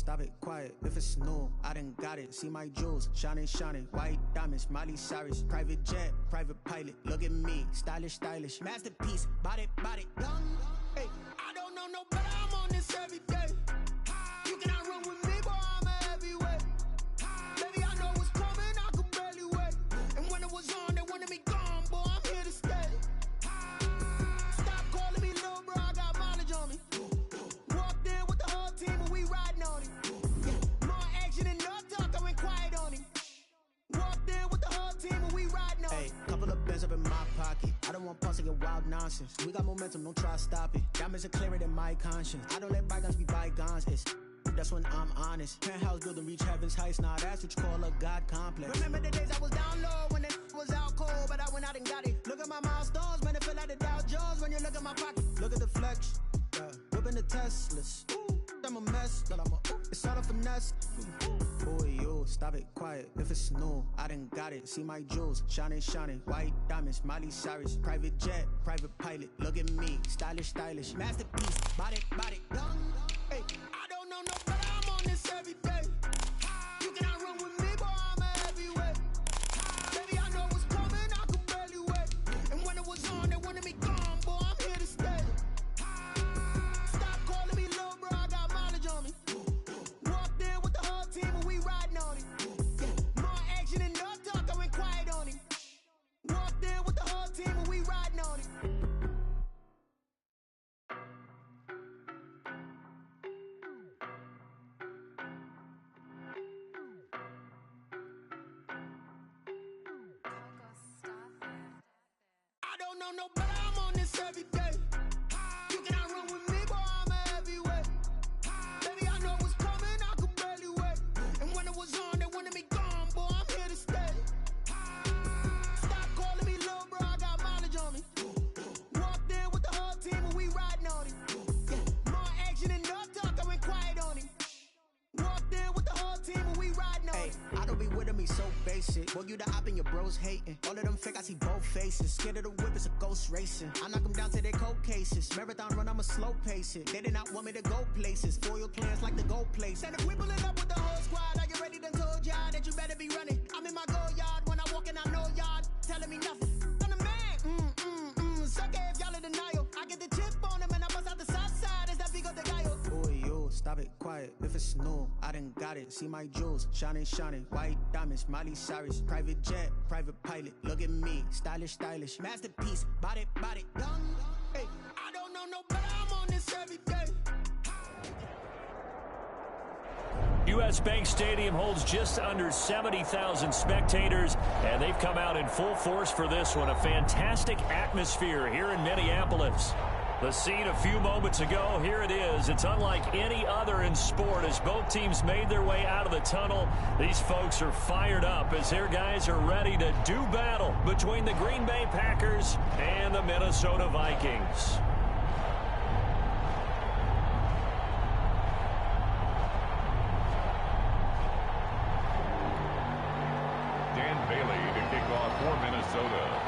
stop it, quiet. If it's new, I done got it. See my jewels, shining, shining. White diamonds, Miley Cyrus. Private jet, private pilot. Look at me, stylish, stylish. Masterpiece, body, body, young. Hey, I don't know no better. I'm on this every day. You cannot run with me, boy. I'm a heavyweight. Baby, I know what's coming. I could barely wait. And when it was on, they wanted me gone, boy. I'm here to stay. Stop calling me little bro. I got mileage on me. Walked in with the whole team and we riding on him. More action and no talk. I went quiet on him. Walked in with the whole team and we riding on him. Hey, couple of bands up in my pocket. I don't want pause to get wild nonsense. We got momentum, don't try to stop it. Diamonds are clearer than my conscience. I don't let bygones be bygones. That's when I'm honest. Penthouse building reach heaven's heights. Nah, that's what you call a God complex. Remember the days I was down low when it was out cold, but I went out and got it. Look at my milestones, man, it feel like the Dow Jones when you look at my pocket. Look at the flex, whipping the Teslas. I'm a mess, but it's all a finesse. Boy, you, stop it, quiet. If it's new, I done got it. See my jewels, shining, shining. White diamonds, Miley Cyrus. Private jet, private pilot. Look at me, stylish, stylish. Masterpiece, body, body, young. Hey, I don't know no better. I'm on this every day. You cannot run with me, boy. I'm a heavyweight. Baby, I know what's coming. I could barely wait. And when it was on, they wanted me gone, boy. I'm here to stay. Stop calling me little bro. I got mileage on me. Walked in with the whole team and we riding on him. More action and no talk. I went quiet on him. Walked in with the whole team and we riding on him. I don't know no better. I'm on this every day. You cannot run with me, boy. I'm a heavyweight. Baby, I know what's coming. I could barely wait. And when it was on, they wanted me gone, boy. I'm here to stay. Stop calling me little bro. I got mileage on me. Walked in with the whole team and we riding on him. More action and no talk. I went quiet on him. Walked in with the whole team and we riding on him. I don't be with me so basic. Boy, you the op and your bros hating. All of them fake, I see both faces. Scared of the whip, it's a ghost racing. I knock them down to their cold cases. Marathon run, I'ma slow pace it. They did not want me to go places. Foil plans like the go place. And if we pulling up with the whole squad, are you ready? Done told y'all that you better be running. I'm in my go yard. When I walk in, I know y'all telling me nothing. I'm the man. Suck it if y'all in denial. I get the chip on him and I bust out the south side. It's that Vigo de Gallo. Boy, you, stop it, quiet. If it's new, I done got it. See my jewels, shining, shining. White diamonds, Miley Cyrus. Private jet, private pilot. Look at me, stylish, stylish. Masterpiece, body, body, young. Hey, I don't know no better. I'm on this every day. U.S. Bank Stadium holds just under 70,000 spectators, and they've come out in full force for this one. A fantastic atmosphere here in Minneapolis. The scene a few moments ago, here it is. It's unlike any other in sport as both teams made their way out of the tunnel. These folks are fired up as their guys are ready to do battle between the Green Bay Packers and the Minnesota Vikings. Dan Bailey to kick off for Minnesota.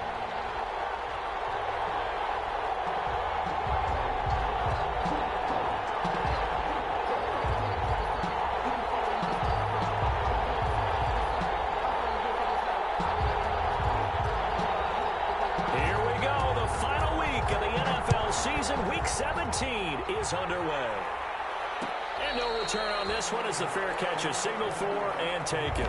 Week 17 is underway. And no return on this one as the fair catch is signaled for and taken.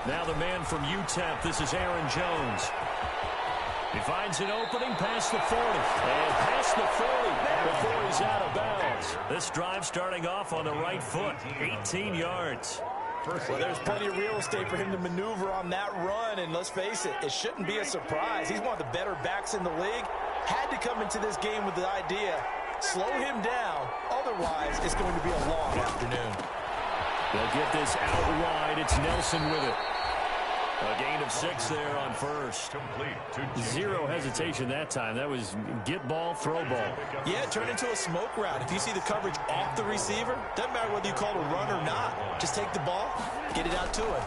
Now the man from UTEP, this is Aaron Jones. He finds an opening past the 40. And past the 40 before he's out of bounds. This drive starting off on the right foot, 18 yards. Well, there's plenty of real estate for him to maneuver on that run, and let's face it, it shouldn't be a surprise. He's one of the better backs in the league. Had to come into this game with the idea, slow him down, otherwise Otherwise, it's going to be a long afternoon. They'll get this out wide. It's Nelson with it. A gain of 6 there on first. Zero hesitation that time. That was get ball, throw ball. Yeah, it turned into a smoke route. If you see the coverage off the receiver, doesn't matter whether you call it a run or not. Just take the ball, get it out to him.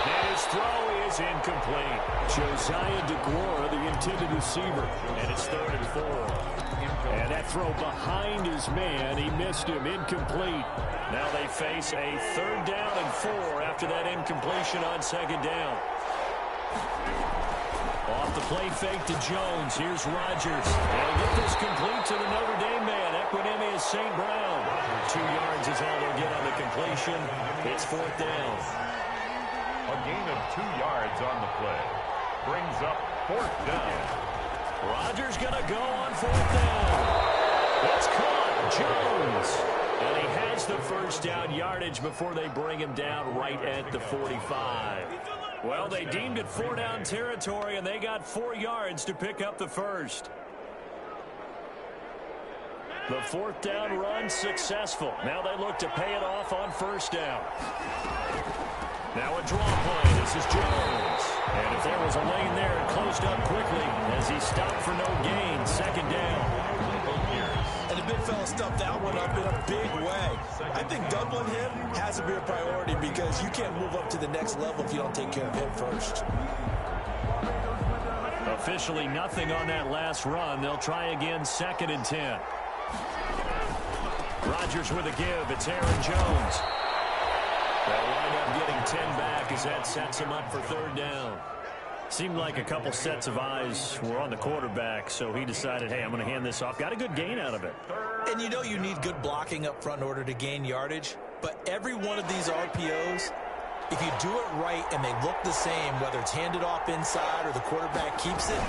And his throw is incomplete. Josiah DeGuara, the intended receiver. And it's 3rd and 4. And that throw behind his man, he missed him, incomplete. Now they face a 3rd down and 4 after that incompletion on 2nd down. Off the play fake to Jones. Here's Rodgers. They'll get this complete to the Notre Dame man, Equinemius St. Brown. 2 yards is all they'll get on the completion. It's 4th down. A gain of 2 yards on the play. Brings up 4th down. Rodgers going to go on 4th down. It's caught. Jones. And he has the 1st down yardage before they bring him down right at the 45. Well, they deemed it 4-down territory, and they got 4 yards to pick up the 1st. The 4th down run successful. Now they look to pay it off on 1st down. Now a draw play. This is Jones. And if there was a lane there, it closed up quickly as he stopped for no gain. 2nd down. And the big fella stuffed that one up in a big way. I think doubling him has to be a priority because you can't move up to the next level if you don't take care of him first. Officially nothing on that last run. They'll try again, 2nd and 10. Rodgers with a give. It's Aaron Jones. They'll wind up getting 10 back as that sets him up for 3rd down. Seemed like a couple sets of eyes were on the quarterback, so he decided, hey, I'm going to hand this off. Got a good gain out of it. And you know you need good blocking up front in order to gain yardage, but every one of these RPOs, if you do it right and they look the same, whether it's handed off inside or the quarterback keeps it,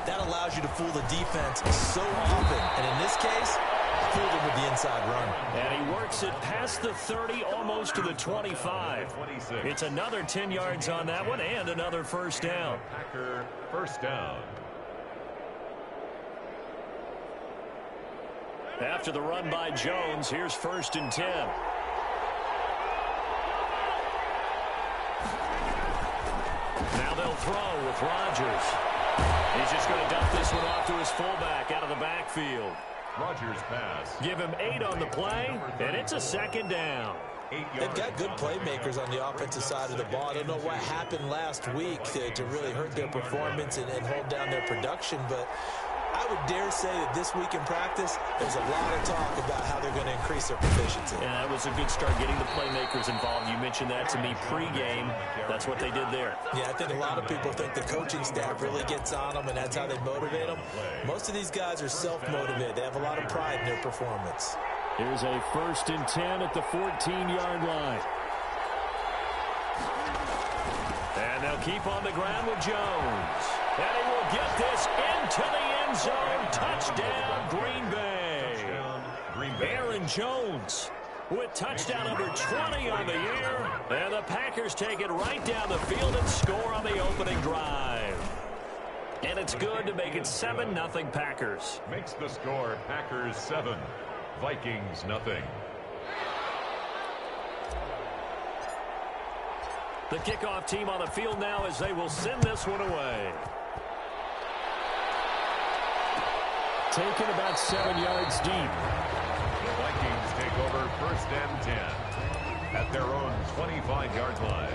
that allows you to fool the defense so often. And in this case, fooled him with the inside run. And he works it past the 30, almost to the 25. It's another 10 yards on that one and another 1st down. Packer 1st down. After the run by Jones, here's 1st and 10. Now they'll throw with Rodgers. He's just going to dump this one off to his fullback out of the backfield. Rodgers pass. Give him 8 on the play, and it's a 2nd down. They've got good playmakers on the offensive side of the ball. I don't know what happened last week to really hurt their performance and hold down their production, but I would dare say that this week in practice, there's a lot of talk about how they're going to increase their proficiency. And that was a good start, getting the playmakers involved. You mentioned that to me pregame. That's what they did there. Yeah, I think a lot of people think the coaching staff really gets on them, and that's how they motivate them. Most of these guys are self-motivated. They have a lot of pride in their performance. Here's a 1st and 10 at the 14-yard line. And they'll keep on the ground with Jones. And he will get this into the end zone. Touchdown, Green Bay. Aaron Jones with touchdown number 20 on the year. And the Packers take it right down the field and score on the opening drive. And it's good to make it 7-0 Packers. Makes the score Packers 7, Vikings nothing. The kickoff team on the field now as they will send this one away. Taken about 7 yards deep. The Vikings take over 1st and 10 at their own 25-yard line.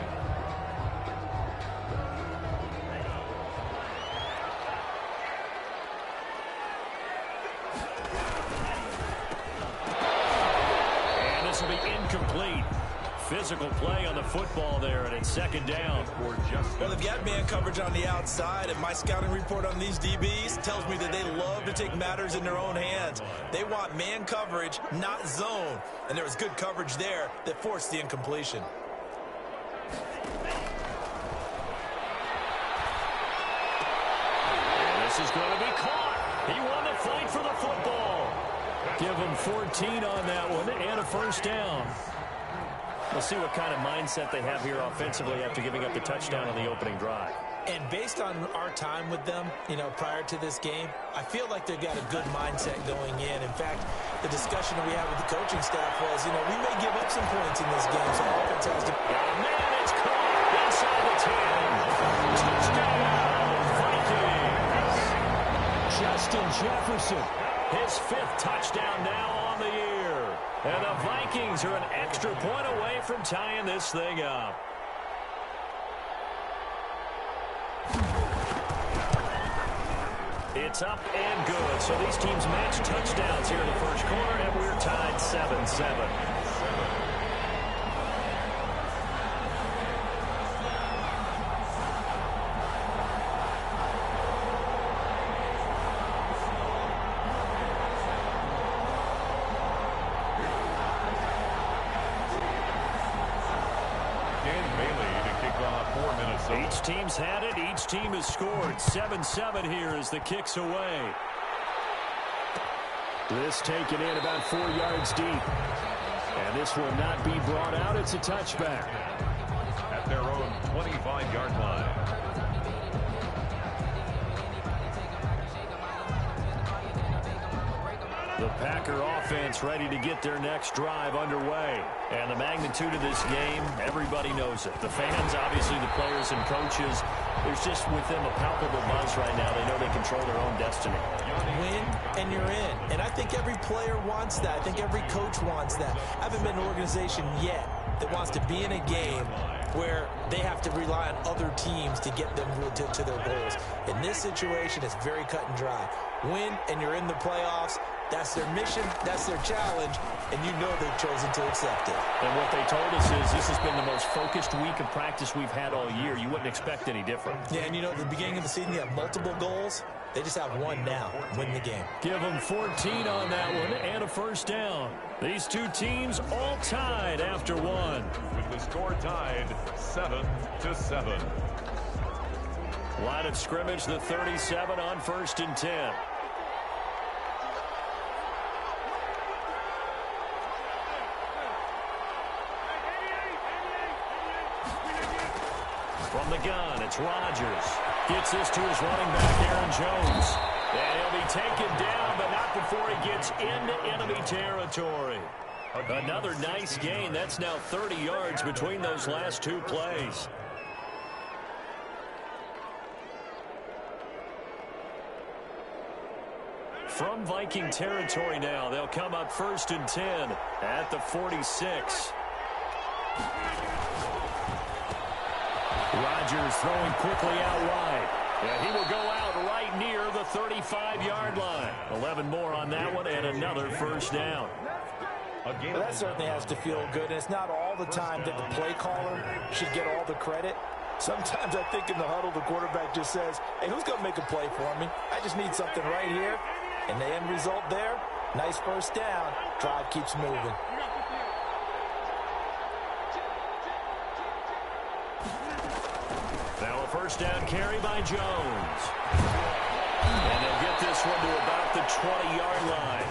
And this will be incomplete. Physical play on the football there, and it's 2nd down. Well, they've got man coverage on the outside, and my scouting report on these DBs tells me that they love to take matters in their own hands. They want man coverage, not zone. And there was good coverage there that forced the incompletion. And this is going to be caught. He won the fight for the football. Give him 14 on that one and a 1st down. We'll see what kind of mindset they have here offensively after giving up the touchdown on the opening drive. And based on our time with them, prior to this game, I feel like they've got a good mindset going in. In fact, the discussion we had with the coaching staff was, we may give up some points in this game, so offense has to... Oh, man, it's caught inside the 10. Touchdown, Vikings. Justin Jefferson, his 5th touchdown now on the year. And the Vikings are an extra point away from tying this thing up. It's up and good. So these teams match touchdowns here in the first quarter, and we're tied 7-7. Each team's had it. Each team has scored. 7-7 here as the kick's away. This taken in about 4 yards deep. And this will not be brought out. It's a touchback. At their own 25-yard line. The Packer offense ready to get their next drive underway. And the magnitude of this game, everybody knows it. The fans, obviously the players and coaches, there's just with them a palpable buzz right now. They know they control their own destiny. Win and you're in. And I think every player wants that. I think every coach wants that. I haven't been in an organization yet that wants to be in a game where they have to rely on other teams to get them to their goals. In this situation, it's very cut and dry. Win and you're in the playoffs. That's their mission, that's their challenge, and you know they've chosen to accept it. And what they told us is this has been the most focused week of practice we've had all year. You wouldn't expect any different. Yeah, and at the beginning of the season, you have multiple goals. They just have one now, win the game. Give them 14 on that one and a first down. These two teams all tied after one. With the score tied 7-7. Line of scrimmage, the 37 on 1st and 10. From the gun, it's Rodgers. Gets this to his running back, Aaron Jones. And he'll be taken down, but not before he gets into enemy territory. Another nice gain. That's now 30 yards between those last two plays. From Viking territory now, they'll come up 1st and 10 at the 46. Rodgers throwing quickly out wide. And he will go out right near the 35-yard line. 11 more on that one and another first down. Well, that certainly has to feel good. And it's not all the time that the play caller should get all the credit. Sometimes I think in the huddle, the quarterback just says, hey, who's going to make a play for me? I just need something right here. And the end result there, nice first down. Drive keeps moving. Now a first down carry by Jones. And they'll get this one to about the 20-yard line.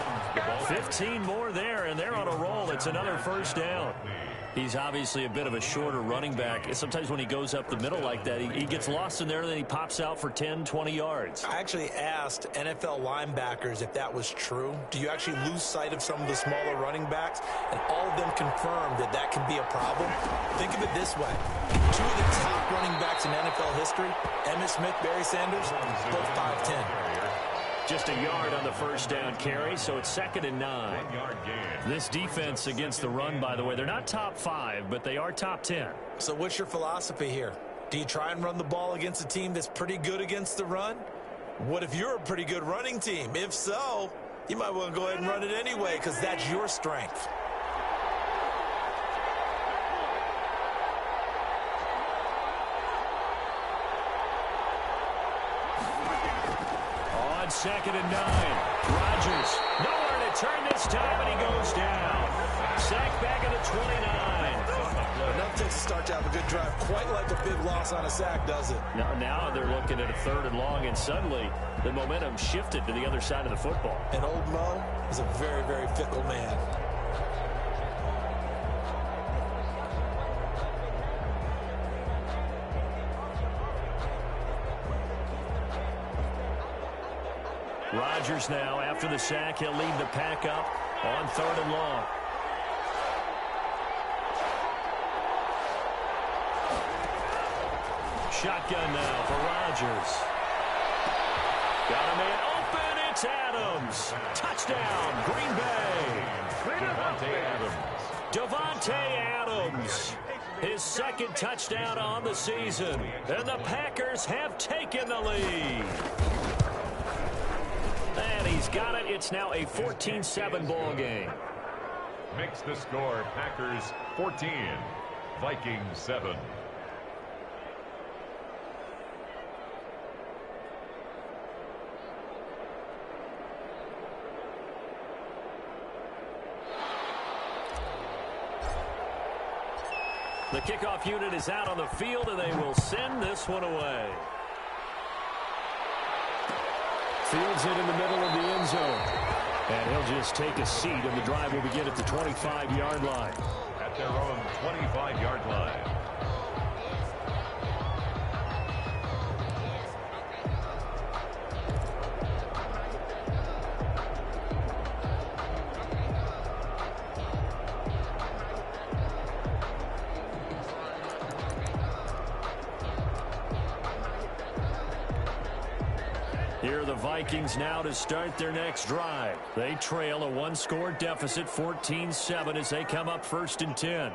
15 more there, and they're on a roll. It's another first down. He's obviously a bit of a shorter running back. Sometimes when he goes up the middle like that, he gets lost in there, and then he pops out for 10, 20 yards. I actually asked NFL linebackers if that was true. Do you actually lose sight of some of the smaller running backs? And all of them confirmed that that can be a problem. Think of it this way. Two of the top running backs in NFL history, Emmitt Smith, Barry Sanders, both 5'10". Just a yard on the first down carry, so it's 2nd and 9. This defense against the run, by the way, they're not top 5, but they are top 10. So what's your philosophy here? Do you try and run the ball against a team that's pretty good against the run? What if you're a pretty good running team? If so, you might want to go ahead and run it anyway because that's your strength. On 2nd and 9, Rodgers nowhere to turn this time, and he goes down. Sacked back at the 29. Enough takes to start to have a good drive. Quite like a big loss on a sack, does it? Now they're looking at a 3rd and long, and suddenly the momentum shifted to the other side of the football. And old Mo is a very, very fickle man. Rodgers now, after the sack, he'll lead the pack up on 3rd and long. Shotgun now for Rodgers. Got a man open. It's Adams. Touchdown, Green Bay. Davante Adams. His 2nd touchdown on the season. And the Packers have taken the lead. And he's got it. It's now a 14-7 ball game. Makes the score Packers 14, Vikings 7. The kickoff unit is out on the field, and they will send this one away. Fields it in the middle of the end zone. And he'll just take a seat, and the drive will begin at the 25-yard line. At their own 25-yard line. Here are the Vikings now to start their next drive. They trail a 1-score deficit, 14-7, as they come up 1st and 10. A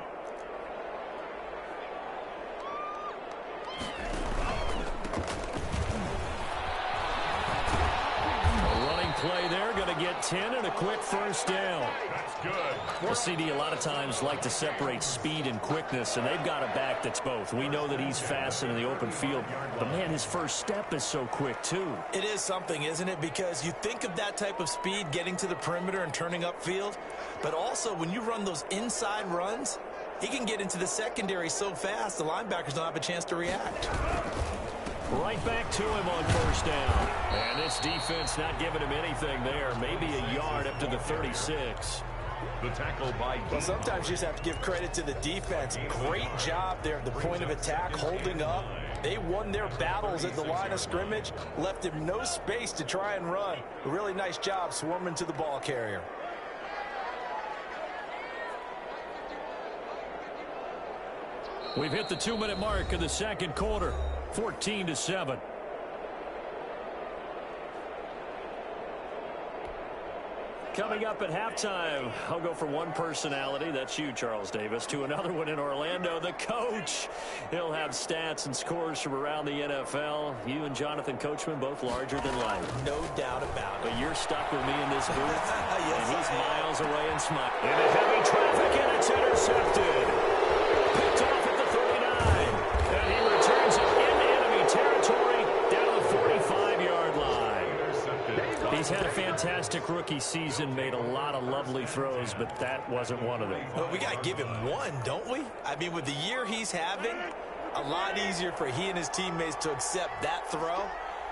running play there, going to get 10 and a quick 1st down. That's good. The CD a lot of times like to separate speed and quickness, and they've got a back that's both. We know that he's fast in the open field, but man, his first step is so quick too. It is something, isn't it? Because you think of that type of speed getting to the perimeter and turning upfield, but also when you run those inside runs, he can get into the secondary so fast the linebackers don't have a chance to react. Right back to him on 1st down. And this defense not giving him anything there. Maybe a yard up to the 36. The tackle by... Well, sometimes you just have to give credit to the defense. Great job there at the point of attack, holding up. They won their battles at the line of scrimmage, left him no space to try and run. A really nice job swarming to the ball carrier. We've hit the 2-minute mark of the 2nd quarter. 14-7. Coming up at halftime, I'll go from one personality, that's you, Charles Davis, to another one in Orlando, the coach. He'll have stats and scores from around the NFL. You and Jonathan Coachman, both larger than life. No doubt about it. But you're stuck with me in this booth, Yes, and he's miles away and smiling. Into heavy traffic, and it's intercepted. Picked off at the 39, and he returns it into enemy territory down the 45-yard line. He's had a fantastic rookie season, made a lot of lovely throws, but that wasn't one of them. Well, we got to give him one, don't we? I mean, with the year he's having, a lot easier for he and his teammates to accept that throw,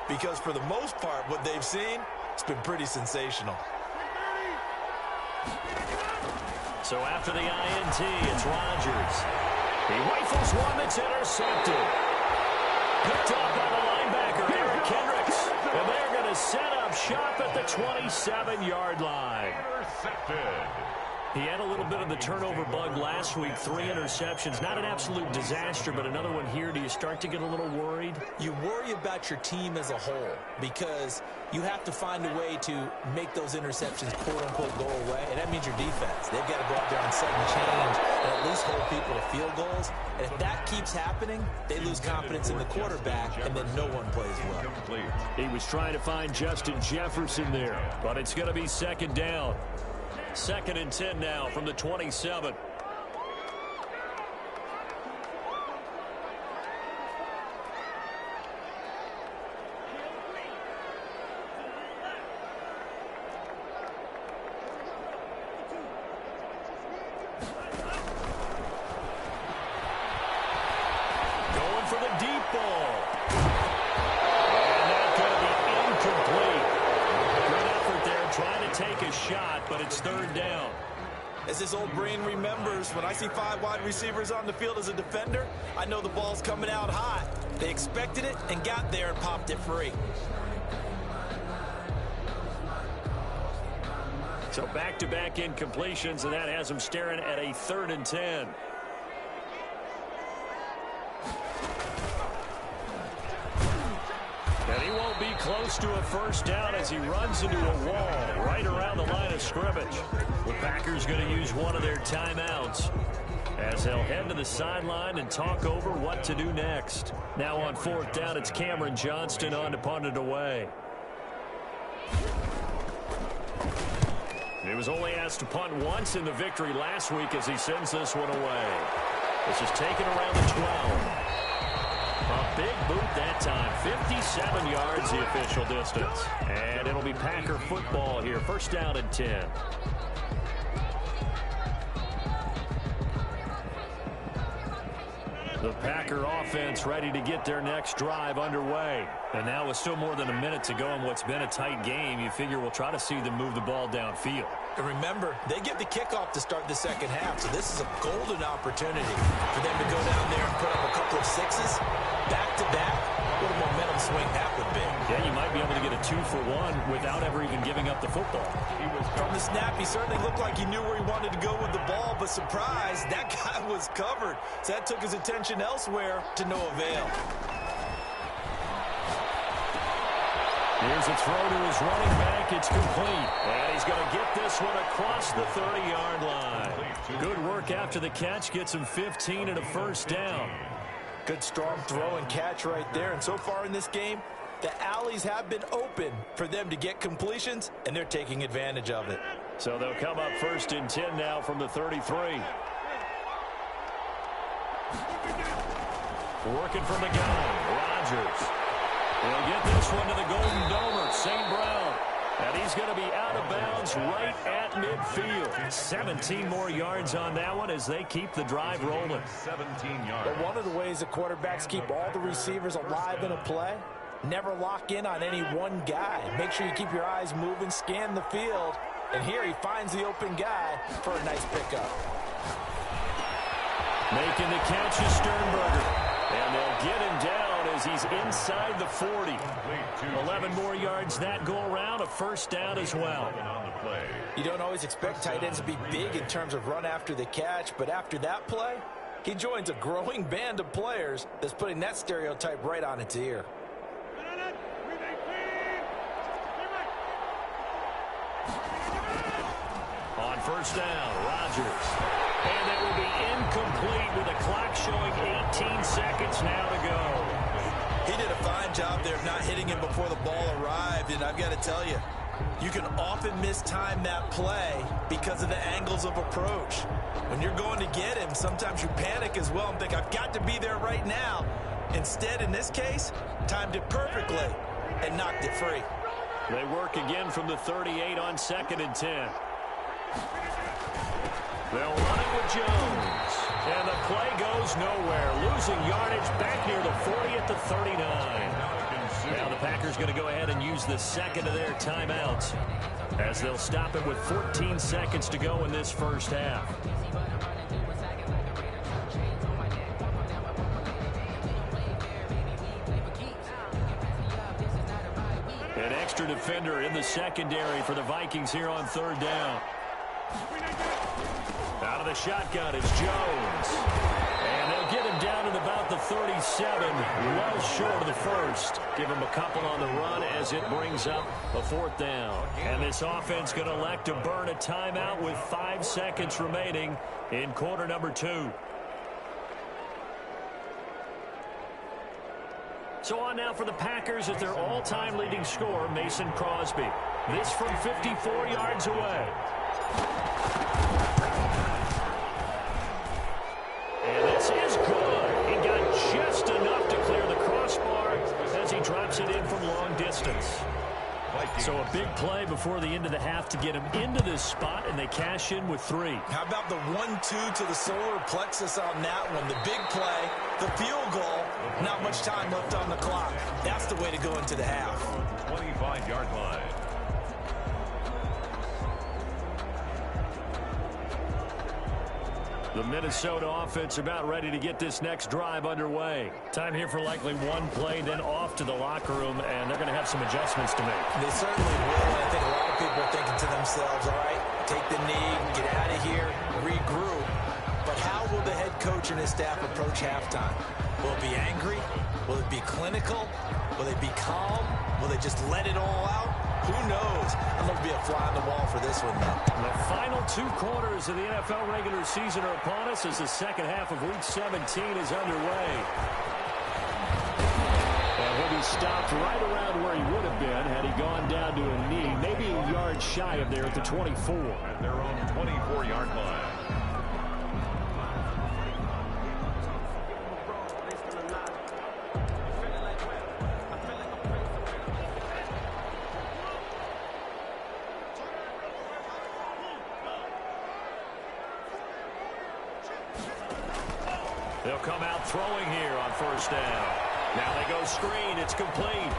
because for the most part, what they've seen, it's been pretty sensational. So after the INT, it's Rodgers. He rifles one that's intercepted. Picked off by the linebacker, Eric Kendricks. And they're going to set up shop at the 27-yard line. Intercepted. He had a little bit of the turnover bug last week, 3 interceptions. Not an absolute disaster, but another one here. Do you start to get a little worried? You worry about your team as a whole because you have to find a way to make those interceptions, quote-unquote, go away, and that means your defense. They've got to go out there and set and change and at least hold people to field goals. And if that keeps happening, they lose confidence in the quarterback, and then no one plays well. He was trying to find Justin Jefferson there, but it's going to be 2nd down. 2nd and 10 now from the 27. Going for the deep ball. And that's going to be incomplete. Good effort there trying to take a shot, but it's 3rd down. As this old brain remembers, when I see 5 wide receivers on the field as a defender, I know the ball's coming out hot. They expected it and got there and popped it free. So back-to-back incompletions, and that has them staring at a 3rd and 10. And he won't be close to a first down as he runs into a wall right around the line of scrimmage. The Packers going to use one of their timeouts as they'll head to the sideline and talk over what to do next. Now on 4th down, it's Cameron Johnston on to punt it away. He was only asked to punt once in the victory last week as he sends this one away. This is taken around the 12. A big boot that time. 57 yards the official distance. And it'll be Packer football here. 1st down and 10. The Packer offense ready to get their next drive underway. And now with still more than a minute to go in what's been a tight game, you figure we'll try to see them move the ball downfield. And remember, they get the kickoff to start the second half, so this is a golden opportunity for them to go down there and put up a couple of sixes, back-to-back. What a momentum swing that would be. Yeah, you might be able to get a 2-for-1 without ever even giving up the football. From the snap, he certainly looked like he knew where he wanted to go with the ball, but surprise, that guy was covered. So that took his attention elsewhere to no avail. Here's a throw to his running back. It's complete. And he's going to get this one across the 30-yard line. Good work after the catch. Gets him 15 and a first down. Good strong throw and catch right there. And so far in this game, the alleys have been open for them to get completions, and they're taking advantage of it. So they'll come up 1st and 10 now from the 33. Working from the gun, Rodgers. He'll get this one to the Golden Domer, St. Brown. And he's going to be out of bounds right at midfield. 17 more yards on that one as they keep the drive rolling. 17 yards. But one of the ways the quarterbacks keep all the receivers alive in a play, never lock in on any one guy. Make sure you keep your eyes moving, scan the field. And here he finds the open guy for a nice pickup. Making the catch is Sternberger. And they'll get him down as he's inside the 40. 11 more yards that go around, a first down as well. You don't always expect tight ends to be big in terms of run after the catch, but after that play, he joins a growing band of players that's putting that stereotype right on its ear. On 1st down, Rodgers. And that will be incomplete with the clock showing 18 seconds now to go. He did a fine job there of not hitting him before the ball arrived, and I've got to tell you, you can often mistime that play because of the angles of approach. When you're going to get him, sometimes you panic as well and think, I've got to be there right now. Instead, in this case, timed it perfectly and knocked it free. They work again from the 38 on 2nd and 10. They'll run it with Jones. And the play goes nowhere. Losing yardage back near the 40 at the 39. Now the Packers going to go ahead and use the second of their timeouts as they'll stop it with 14 seconds to go in this first half. An extra defender in the secondary for the Vikings here on 3rd down. Out of the shotgun is Jones. And they'll get him down at about the 37, well short of the first. Give him a couple on the run as it brings up a 4th down. And this offense going to elect to burn a timeout with 5 seconds remaining in quarter number 2. So on now for the Packers at their all-time leading scorer, Mason Crosby. This from 54 yards away. And this is good. He got just enough to clear the crossbar as he drops it in from long distance. So a big play before the end of the half to get him into this spot, and they cash in with 3. How about the 1-2 to the solar plexus on that one? The big play, the field goal, not much time left on the clock. That's the way to go into the half. 25-yard line. The Minnesota offense about ready to get this next drive underway. Time here for likely one play, then off to the locker room, and they're going to have some adjustments to make. They certainly will. I think a lot of people people are thinking to themselves, all right, take the knee, get out of here, regroup. But how will the head coach and his staff approach halftime? Will it be angry? Will it be clinical? Will they be calm? Will they just let it all out? Who knows? I'm going to be a fly on the wall for this one, though. The final 2 quarters of the NFL regular season are upon us as the second half of Week 17 is underway. And he'll be stopped right around where he would have been had he gone down to a knee, maybe a yard shy of there at the 24. At their own 24-yard line. They'll come out throwing here on first down. Now they go screen. It's complete.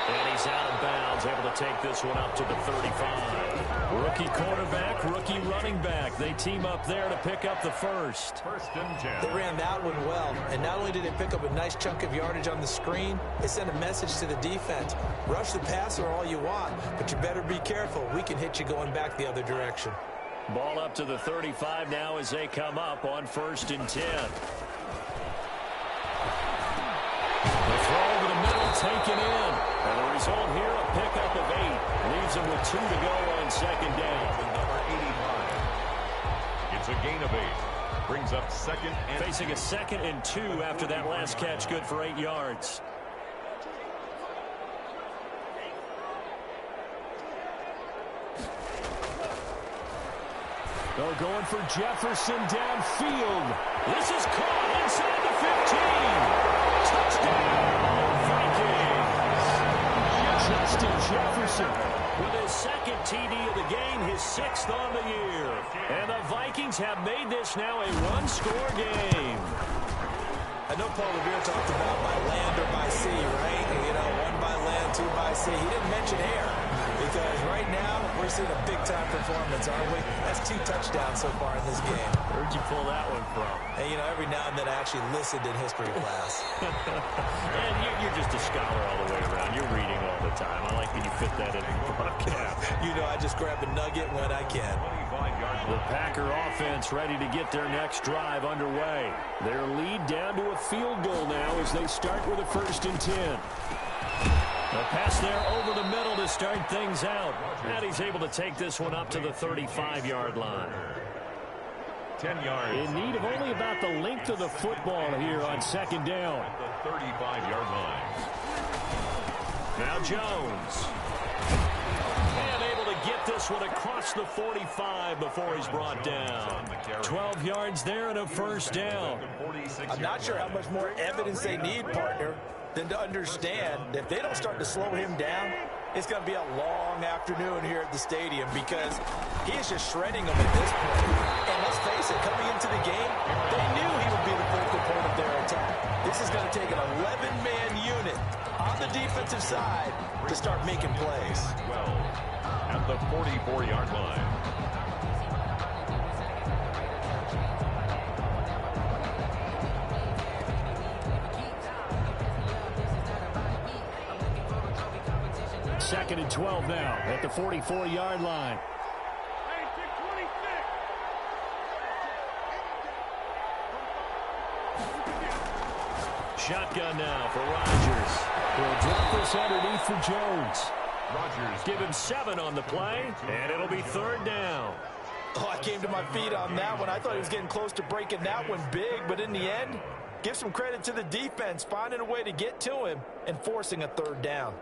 And he's out of bounds, able to take this one up to the 35. Rookie quarterback, rookie running back. They team up there to pick up the first. First and 10. They ran that one well, and not only did they pick up a nice chunk of yardage on the screen, they sent a message to the defense. Rush the passer all you want, but you better be careful. We can hit you going back the other direction. Ball up to the 35 now as they come up on first and 10. The throw over the middle, taken in. And the result here, a pickup of 8. Leaves them with 2 to go on second down. Number 85. It's a gain of 8. Brings up second and Facing a second and 2 after that last catch, good for 8 yards. They're going for Jefferson downfield. This is caught inside the 15. Touchdown, Vikings. Justin Jefferson with his second TD of the game, his 6th on the year. And the Vikings have made this now a one-score game. I know Paul Revere talked about by land or by sea, right? You know, 1 by land, 2 by sea. He didn't mention air because right now we're seeing a big-time performance, aren't we? That's 2 touchdowns so far in this game. Where'd you pull that one from? And, you know, every now and then I actually listened in history class. And you're just a scholar all the way around. You're reading all the time. I like that you fit that in the broadcast. You know, I just grab a nugget when I can. The Packer offense ready to get their next drive underway. Their lead down to a field goal now as they start with a first and 10. A pass there over the middle to start things out. And he's able to take this one up to the 35-yard line. 10 yards. In need of only about the length of the football here on second down. At the 35-yard line. Now Jones. And able to get this one across the 45 before he's brought down. 12 yards there and a first down. I'm not sure how much more evidence they need, partner, than to understand that if they don't start to slow him down, it's going to be a long afternoon here at the stadium because he is just shredding them at this point. And let's face it, coming into the game, they knew he would be the focal point of their attack. This is going to take an 11-man unit on the defensive side to start making plays. 12 at the 44-yard line. Second and 12 now at the 44-yard line. Shotgun now for Rodgers. He'll drop this underneath for Jones. Rodgers Give him 7 on the play, and it'll be third down. Oh, I came to my feet on that one. I thought he was getting close to breaking that one big, but in the end, give some credit to the defense, finding a way to get to him and forcing a third down.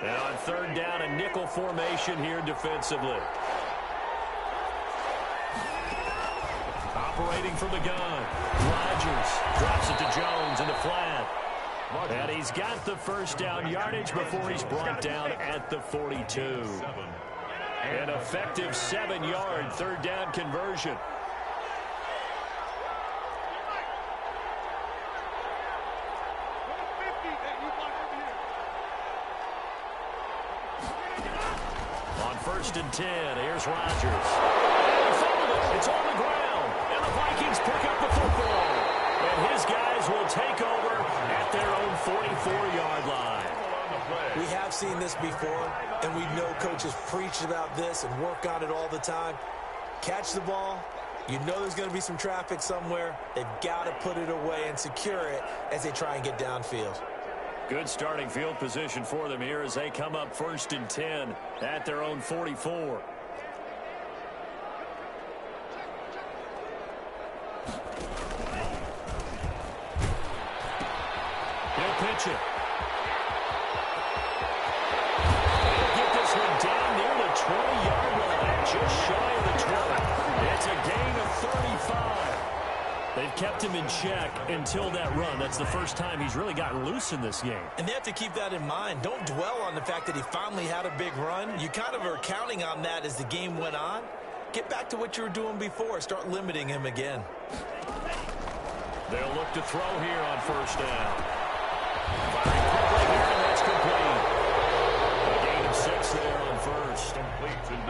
And on third down, a nickel formation here defensively. Operating from the gun. Rodgers drops it to Jones in the flat. And he's got the first down yardage before he's brought down at the 42. An effective 7-yard third down conversion. On first and 10, here's Rodgers. He fumbled it. It's on the ground. And the Vikings pick up the football. And his guys Eagles will take over at their own 44-yard line. We have seen this before, and we know coaches preach about this and work on it all the time. Catch the ball. You know there's going to be some traffic somewhere. They've got to put it away and secure it as they try and get downfield. Good starting field position for them here as they come up 1st and 10 at their own 44. He'll pitch it. He'll get this one down near the 20-yard line, just shy of the 20. It's a gain of 35. They've kept him in check until that run. That's the first time he's really gotten loose in this game. And they have to keep that in mind. Don't dwell on the fact that he finally had a big run. You kind of are counting on that as the game went on. Get back to what you were doing before. Start limiting him again. They'll look to throw here on 1st down. Firing quickly here, and that's complete. A gain of 6 there on 1st.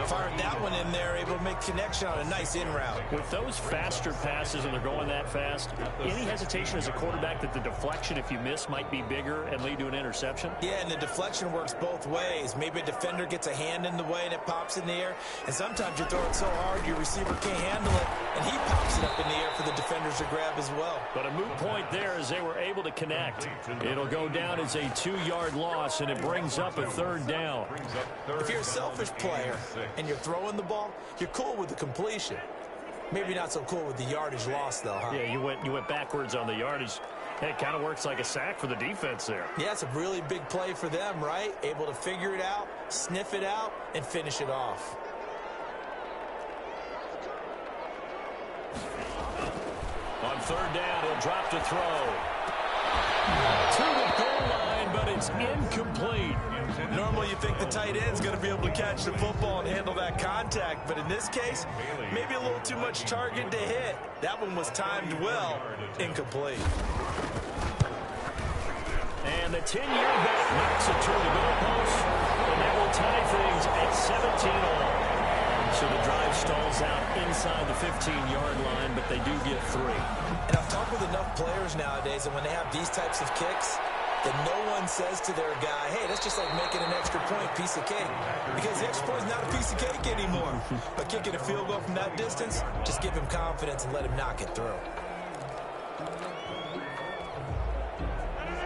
Firing that one in there, able to make connection on a nice in route. With those faster passes and they're going that fast, any hesitation as a quarterback that the deflection, if you miss, might be bigger and lead to an interception? Yeah, and the deflection works both ways. Maybe a defender gets a hand in the way and it pops in the air, and sometimes you throw it so hard your receiver can't handle it, and he pops it up in the air for the defenders to grab as well. But a moot point there as they were able to connect. It'll go down as a 2-yard loss, and it brings up a 3rd down. If you're a selfish player and you're throwing the ball, you're cool with the completion. Maybe not so cool with the yardage loss, though, huh? Yeah, you went backwards on the yardage. Hey, it kind of works like a sack for the defense there. Yeah, it's a really big play for them, right? Able to figure it out, sniff it out, and finish it off. On 3rd down, he'll drop to throw. To the goal line, but it's incomplete. Normally you think the tight end's going to be able to catch the football and handle that contact, but in this case, maybe a little too much target to hit. That one was timed well, incomplete. And the 10-year bet knocks it toward the goalpost, and that will tie things at 17-all. So the drive stalls out inside the 15-yard line, but they do get 3. And I've talked with enough players nowadays, and when they have these types of kicks, that no one says to their guy, hey, that's just like making an extra point, piece of cake. Because the extra point is not a piece of cake anymore. But kicking a field goal from that distance, just give him confidence and let him knock it through.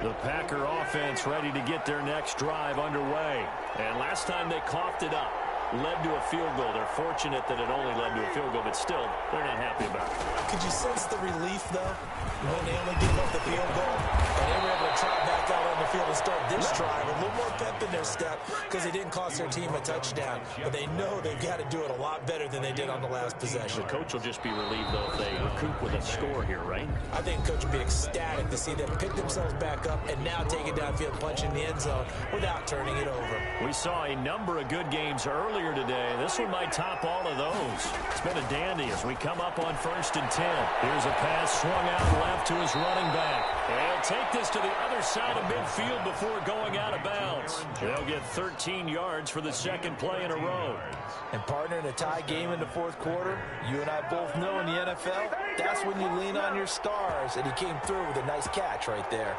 The Packer offense ready to get their next drive underway. And last time they coughed it up, led to a field goal. They're fortunate that it only led to a field goal, but still, they're not happy about it. Could you sense the relief, though, when they only gave up the field goal and they were able to trot back out on the field and start this drive? A little more pep in their step because they didn't cost their team a touchdown, but they know they've got to do it a lot better than they did on the last possession. The coach will just be relieved, though, if they recoup with a score here, right? I think coach will be ecstatic to see them pick themselves back up and now take it downfield, punch in the end zone without turning it over. We saw a number of good games earlier today. This one might top all of those. It's been a dandy as we come up on 1st and 10. Here's a pass swung out left to his running back. They'll take this to the other side of midfield before going out of bounds. They'll get 13 yards for the 2nd play in a row. And partner, in a tie game in the 4th quarter, you and I both know in the NFL, that's when you lean on your stars, and he came through with a nice catch right there.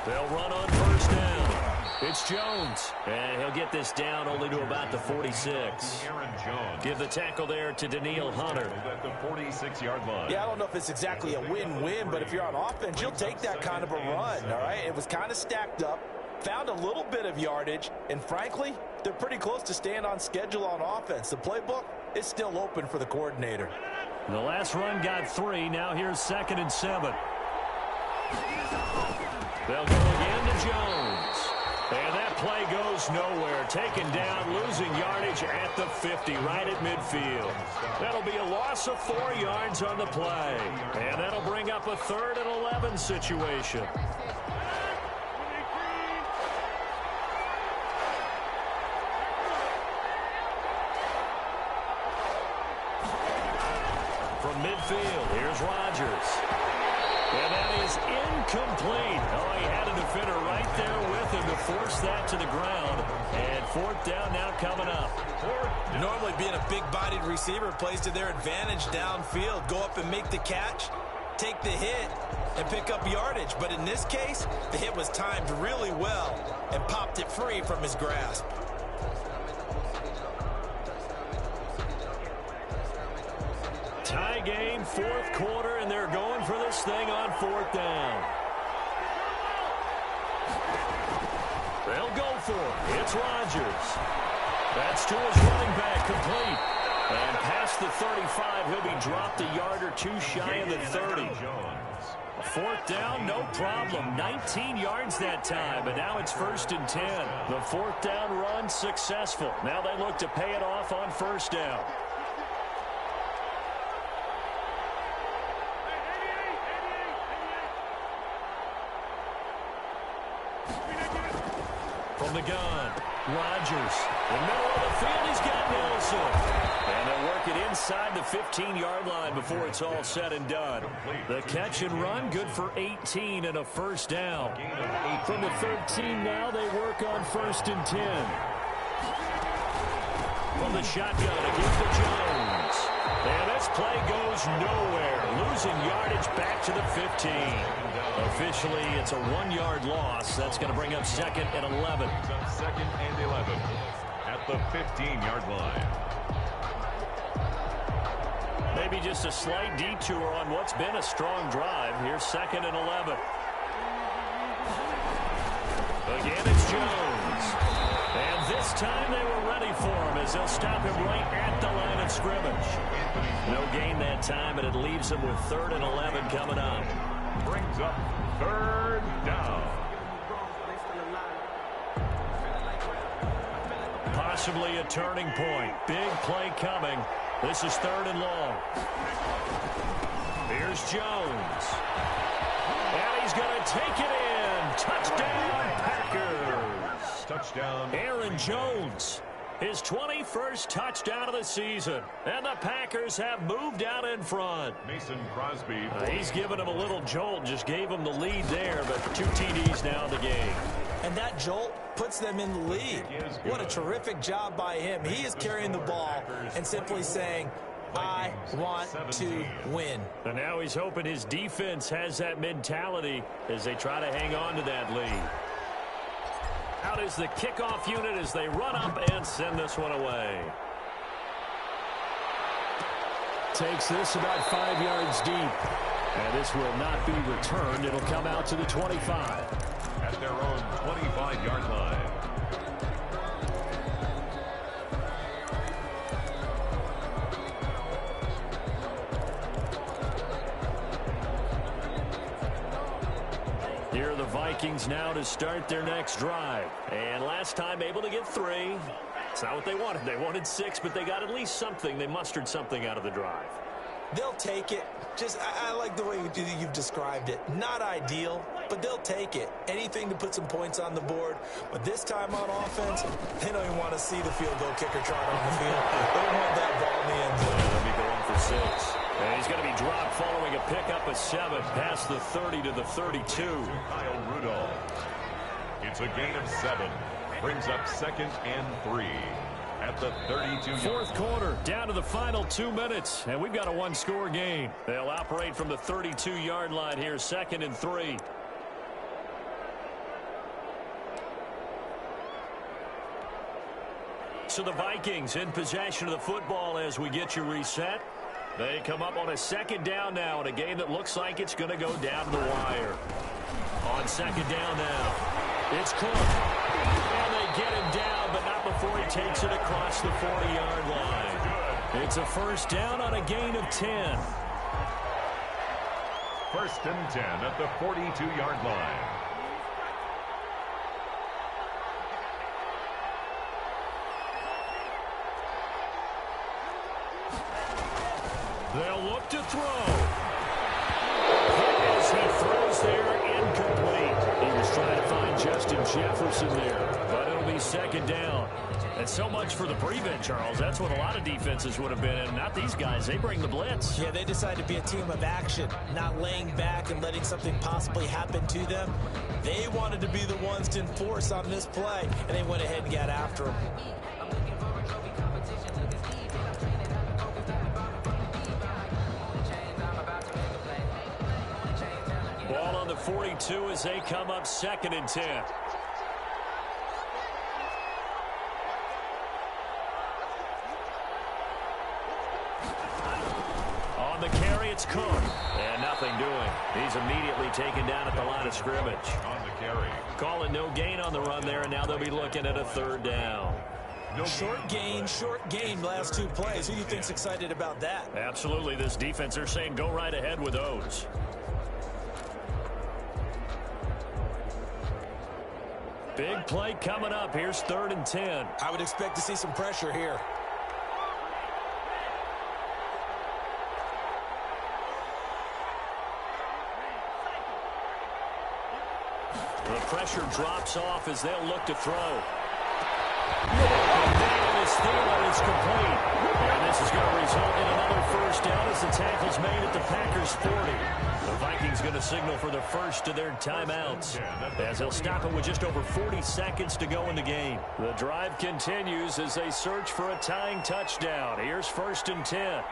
They'll run on 1st down. It's Jones, and he'll get this down only to about the 46. Give the tackle there to Daniil Hunter. At the 46-yard line. Yeah, I don't know if it's exactly a win-win, but if you're on offense, you'll take that kind of a run, all right? It was kind of stacked up, found a little bit of yardage, and frankly, they're pretty close to staying on schedule on offense. The playbook is still open for the coordinator. The last run got 3. Now here's 2nd and 7. They'll go again to Jones. And that play goes nowhere. Taken down, losing yardage at the 50, right at midfield. That'll be a loss of 4 yards on the play. And that'll bring up a 3rd and 11 situation. From midfield, here's Rodgers. And that is incomplete. Oh, he had a defender right there with him to force that to the ground. And fourth down now coming up. Normally being a big-bodied receiver plays to their advantage downfield. Go up and make the catch, take the hit, and pick up yardage. But in this case, the hit was timed really well and popped it free from his grasp. Tie game, fourth quarter, and they're going for this thing on fourth down. They'll go for it. It's Rodgers. That's to his running back, complete. And past the 35, he'll be dropped a yard or two shy of the 30. Fourth down, no problem. 19 yards that time, but now it's 1st and 10. The fourth down run successful. Now they look to pay it off on first down. From the gun, Rodgers. In the middle of the field, he's got Nelson. And they'll work it inside the 15-yard line before it's all said and done. The catch and run, good for 18 and a first down. From the 13 now, they work on 1st and 10. From the shotgun, against the Jones. And this play goes nowhere. Losing yardage back to the 15. Officially, it's a 1-yard loss. That's going to bring up 2nd and 11. 2nd and 11 at the 15-yard line. Maybe just a slight detour on what's been a strong drive. Here's 2nd and 11. Again, it's Jones. And this time they were ready for him as they'll stop him right at the line of scrimmage. No gain that time, and it leaves him with 3rd and 11 coming up. Brings up 3rd down. Possibly a turning point. Big play coming. This is 3rd and long. Here's Jones. And he's going to take it in. Touchdown, Packers. Touchdown. Aaron Jones. His 21st touchdown of the season. And the Packers have moved out in front. Mason Crosby. He's given him a little jolt. Just gave him the lead there, but 2 TDs now in the game. And that jolt puts them in the lead. What a terrific job by him. He is carrying the ball and simply saying, I want to win. And now he's hoping his defense has that mentality as they try to hang on to that lead. Out is the kickoff unit as they run up and send this one away. Takes this about 5 yards deep. And this will not be returned. It'll come out to the 25. At their own 25-yard line. Here are the Vikings now to start their next drive. And last time able to get 3. It's not what they wanted. They wanted 6, but they got at least something. They mustered something out of the drive. They'll take it. I like the way you've described it. Not ideal, but they'll take it. Anything to put some points on the board. But this time on offense, they don't even want to see the field goal kicker trot on the field. They want that ball in the end zone. They'll be going for 6. And he's going to be dropped following a pickup of 7 past the 30 to the 32. Kyle Rudolph. It's a gain of 7. Brings up 2nd and 3. At the 32. Fourth quarter, down to the final 2 minutes, and we've got a 1-score game. They'll operate from the 32-yard line here, 2nd and 3. So the Vikings in possession of the football as we get you reset. They come up on a 2nd down now in a game that looks like it's going to go down to the wire. On 2nd down now, it's Cook. And they get him down, but not before he takes it across the 40-yard line. It's a 1st down on a gain of 10. 1st and 10 at the 42-yard line. They'll look to throw. As he throws there, incomplete. He was trying to find Justin Jefferson there, but it'll be second down. And so much for the prevent, Charles. That's what a lot of defenses would have been in. Not these guys. They bring the blitz. Yeah, they decided to be a team of action, not laying back and letting something possibly happen to them. They wanted to be the ones to enforce on this play, and they went ahead and got after them. Ball on the 42 as they come up 2nd and 10. On the carry, it's Cook. And nothing doing. He's immediately taken down at the line of scrimmage. On the carry. Calling no gain on the run there, and now they'll be looking at a 3rd down. Short gain last 2 plays. Who do you think's excited about that? Absolutely. This defense, they're saying go right ahead with those. Big play coming up. Here's 3rd and 10. I would expect to see some pressure here. The pressure drops off as they'll look to throw. And is Thielen is complete. And this is going to result in another 1st down as the tackle's made at the Packers 40. The Vikings going to signal for the first of their timeouts as they'll stop it with just over 40 seconds to go in the game. The drive continues as they search for a tying touchdown. Here's 1st and 10.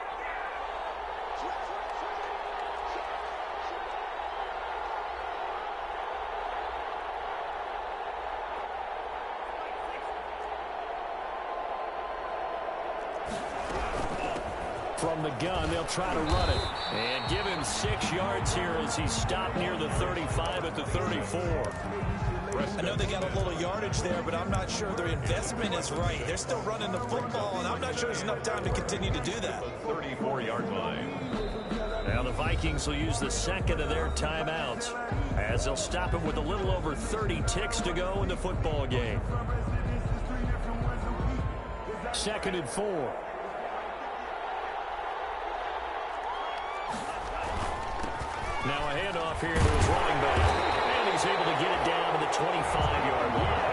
From the gun, they'll try to run it. And give him 6 yards here as he stopped near the 35 at the 34. I know they got a little yardage there, but I'm not sure their investment is right. They're still running the football, and I'm not sure there's enough time to continue to do that. 34-yard line. Now the Vikings will use the 2nd of their timeouts as they'll stop it with a little over 30 ticks to go in the football game. 2nd and 4. Now a handoff here to his running back. And he's able to get it down to the 25-yard line.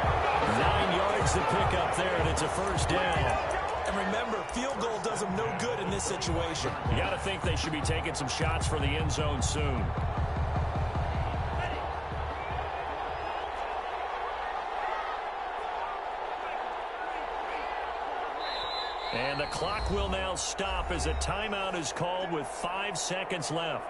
9 yards to pick up there, and it's a 1st down. And remember, field goal does them no good in this situation. You got to think they should be taking some shots for the end zone soon. And the clock will now stop as a timeout is called with 5 seconds left.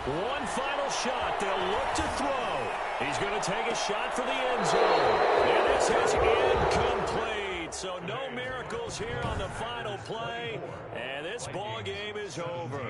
One final shot. They'll look to throw. He's going to take a shot for the end zone. And this is incomplete. So no miracles here on the final play. And this ball game is over.